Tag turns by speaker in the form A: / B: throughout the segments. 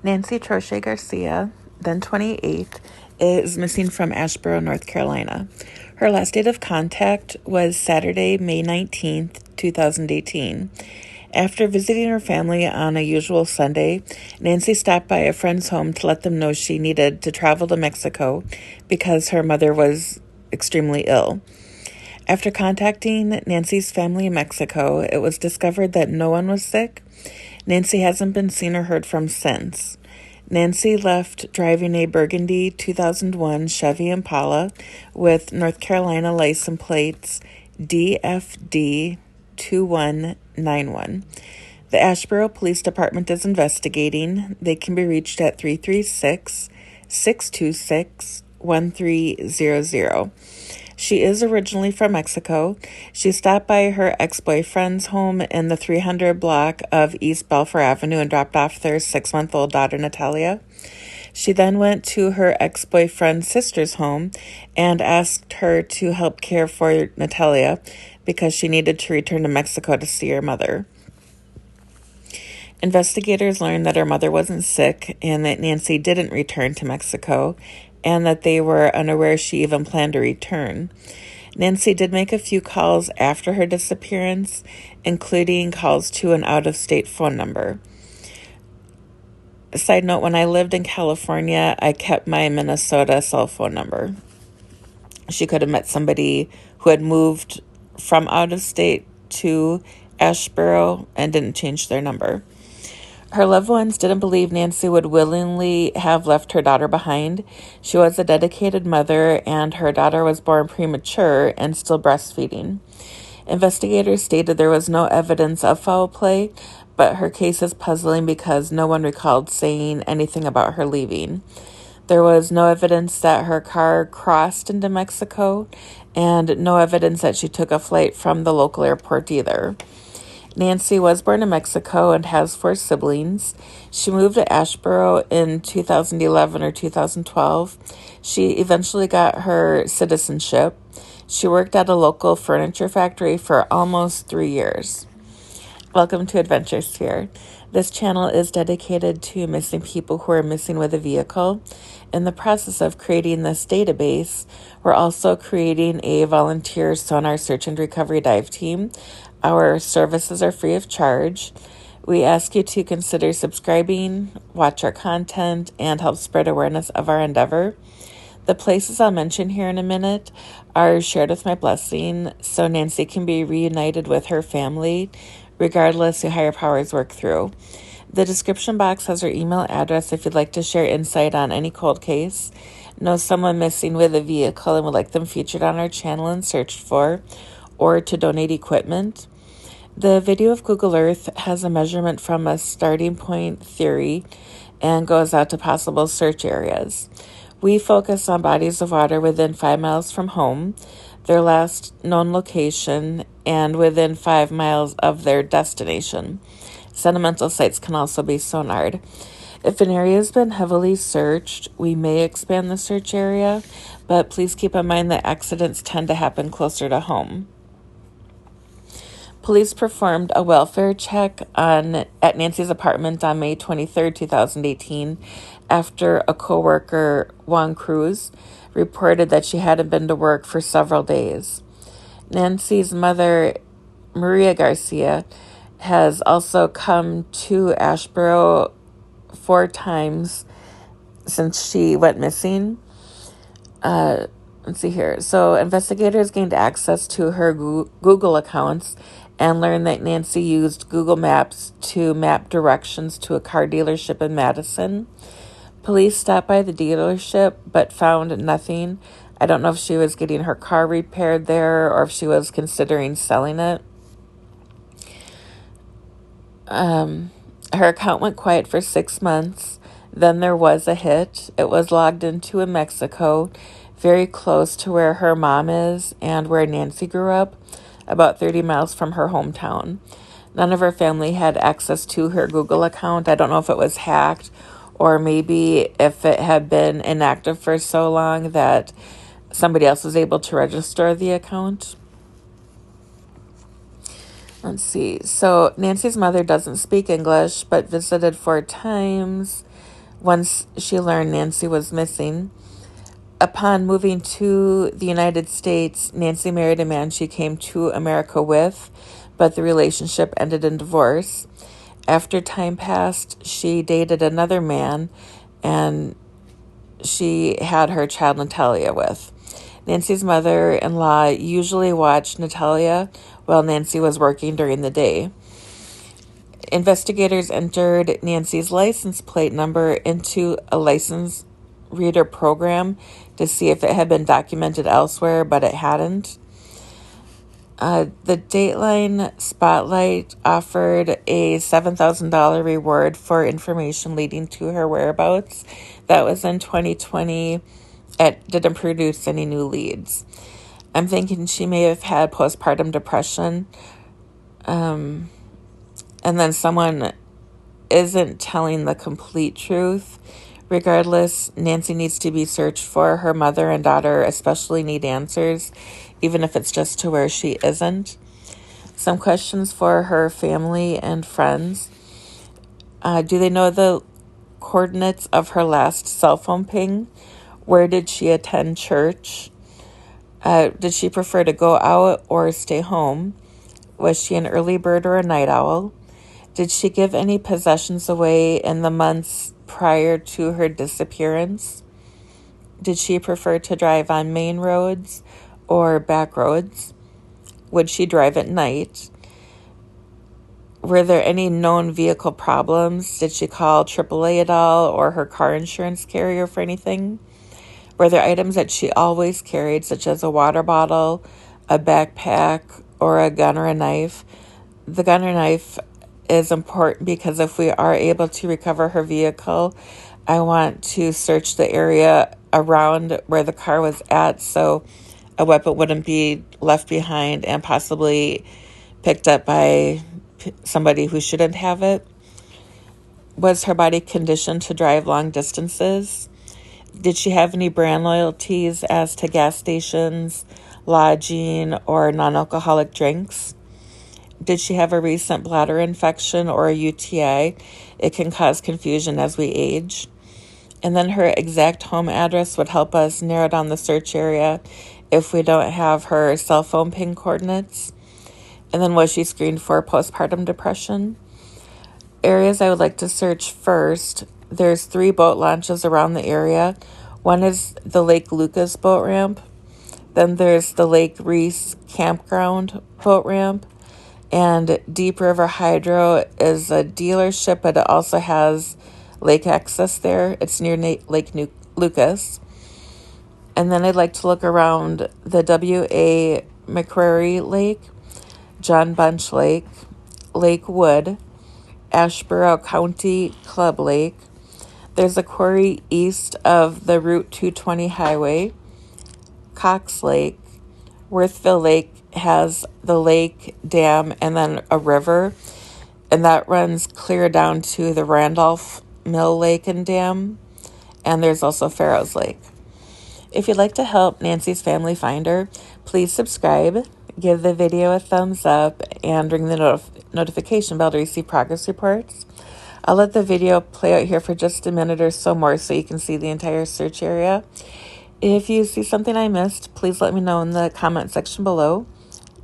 A: Nancy Troche-Garcia, then 28, is missing from Asheboro, North Carolina. Her last date of contact was Saturday, May 19th, 2018. After visiting her family on a usual Sunday, Nancy stopped by a friend's home to let them know she needed to travel to Mexico because her mother was extremely ill. After contacting Nancy's family in Mexico, it was discovered that no one was sick. Nancy hasn't been seen or heard from since. Nancy left driving a burgundy 2001 Chevy Impala with North Carolina license plates DFD2191. The Asheboro Police Department is investigating. They can be reached at 336-626-1300. She is originally from Mexico. She stopped by her ex-boyfriend's home in the 300 block of East Balfour Avenue and dropped off their 6-month-old daughter, Natalia. She then went to her ex-boyfriend's sister's home and asked her to help care for Natalia because she needed to return to Mexico to see her mother. Investigators learned that her mother wasn't sick and that Nancy didn't return to Mexico, and that they were unaware she even planned to return. Nancy did make a few calls after her disappearance, including calls to an out-of-state phone number. Side note, when I lived in California, I kept my Minnesota cell phone number. She could have met somebody who had moved from out-of-state to Asheboro and didn't change their number. Her loved ones didn't believe Nancy would willingly have left her daughter behind. She was a dedicated mother, and her daughter was born premature and still breastfeeding. Investigators stated there was no evidence of foul play, but her case is puzzling because no one recalled saying anything about her leaving. There was no evidence that her car crossed into Mexico, and no evidence that she took a flight from the local airport either. Nancy was born in Mexico and has 4 siblings. She moved to Asheboro in 2011 or 2012. She eventually got her citizenship. She worked at a local furniture factory for almost 3 years. Welcome to AdventureSphere. This channel is dedicated to missing people who are missing with a vehicle. In the process of creating this database, we're also creating a volunteer sonar search and recovery dive team. Our services are free of charge. We ask you to consider subscribing, watch our content, and help spread awareness of our endeavor. The places I'll mention here in a minute are shared with my blessing, so Nancy can be reunited with her family, regardless who higher powers work through. The description box has her email address if you'd like to share insight on any cold case, know someone missing with a vehicle and would like them featured on our channel and searched for, or to donate equipment. The video of Google Earth has a measurement from a starting point theory and goes out to possible search areas. We focus on bodies of water within 5 miles from home, their last known location, and within 5 miles of their destination. Sedimental sites can also be sonared. If an area has been heavily searched, we may expand the search area, but please keep in mind that accidents tend to happen closer to home. Police performed a welfare check at Nancy's apartment on May 23, 2018, after a coworker, Juan Cruz, reported that she hadn't been to work for several days. Nancy's mother, Maria Garcia, has also come to Asheboro 4 times since she went missing. Let's see here. So investigators gained access to her Google accounts and learned that Nancy used Google Maps to map directions to a car dealership in Madison. Police stopped by the dealership but found nothing. I don't know if she was getting her car repaired there or if she was considering selling it. Her account went quiet for 6 months. Then there was a hit. It was logged into in Mexico, very close to where her mom is and where Nancy grew up, about 30 miles from her hometown. None of her family had access to her Google account. I don't know if it was hacked or maybe if it had been inactive for so long that somebody else was able to register the account. Let's see. So Nancy's mother doesn't speak English, but visited 4 times. once she learned Nancy was missing. Upon moving to the United States, Nancy married a man she came to America with, but the relationship ended in divorce. After time passed, she dated another man, and she had her child Natalia with. Nancy's mother-in-law usually watched Natalia while Nancy was working during the day. Investigators entered Nancy's license plate number into a license reader program to see if it had been documented elsewhere, but it hadn't. The Dateline Spotlight offered a $7,000 reward for information leading to her whereabouts. That was in 2020. It didn't produce any new leads. I'm thinking she may have had postpartum depression, and then someone isn't telling the complete truth. Regardless, Nancy needs to be searched for. Her mother and daughter especially need answers, even if it's just to where she isn't. Some questions for her family and friends. Do they know the coordinates of her last cell phone ping? Where did she attend church? Did she prefer to go out or stay home? Was she an early bird or a night owl? Did she give any possessions away in the months prior to her disappearance? Did she prefer to drive on main roads or back roads? Would she drive at night? Were there any known vehicle problems? Did she call AAA at all or her car insurance carrier for anything? Were there items that she always carried, such as a water bottle, a backpack, or a gun or a knife? The gun or knife is important because if we are able to recover her vehicle, I want to search the area around where the car was at so a weapon wouldn't be left behind and possibly picked up by somebody who shouldn't have it. Was her body conditioned to drive long distances? Did she have any brand loyalties as to gas stations, lodging, or non-alcoholic drinks? Did she have a recent bladder infection or a UTI? It can cause confusion as we age. And then her exact home address would help us narrow down the search area if we don't have her cell phone ping coordinates. And then was she screened for postpartum depression? Areas I would like to search first. There's 3 boat launches around the area. One is the Lake Lucas boat ramp. Then there's the Lake Reese campground boat ramp. And Deep River Hydro is a dealership, but it also has lake access there. It's near Lake Lucas. And then I'd like to look around the W.A. McCrary Lake, John Bunch Lake, Lake Wood, Asheboro County Club Lake. There's a quarry east of the Route 220 highway, Cox Lake. Worthville Lake has the lake, dam, and then a river, and that runs clear down to the Randolph Mill Lake and Dam, and there's also Farrows Lake. If you'd like to help Nancy's family find her, please subscribe, give the video a thumbs up, and ring the notification bell to receive progress reports. I'll let the video play out here for just a minute or so more so you can see the entire search area. If you see something I missed, please let me know in the comment section below.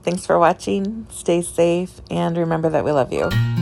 A: Thanks for watching, stay safe, and remember that we love you.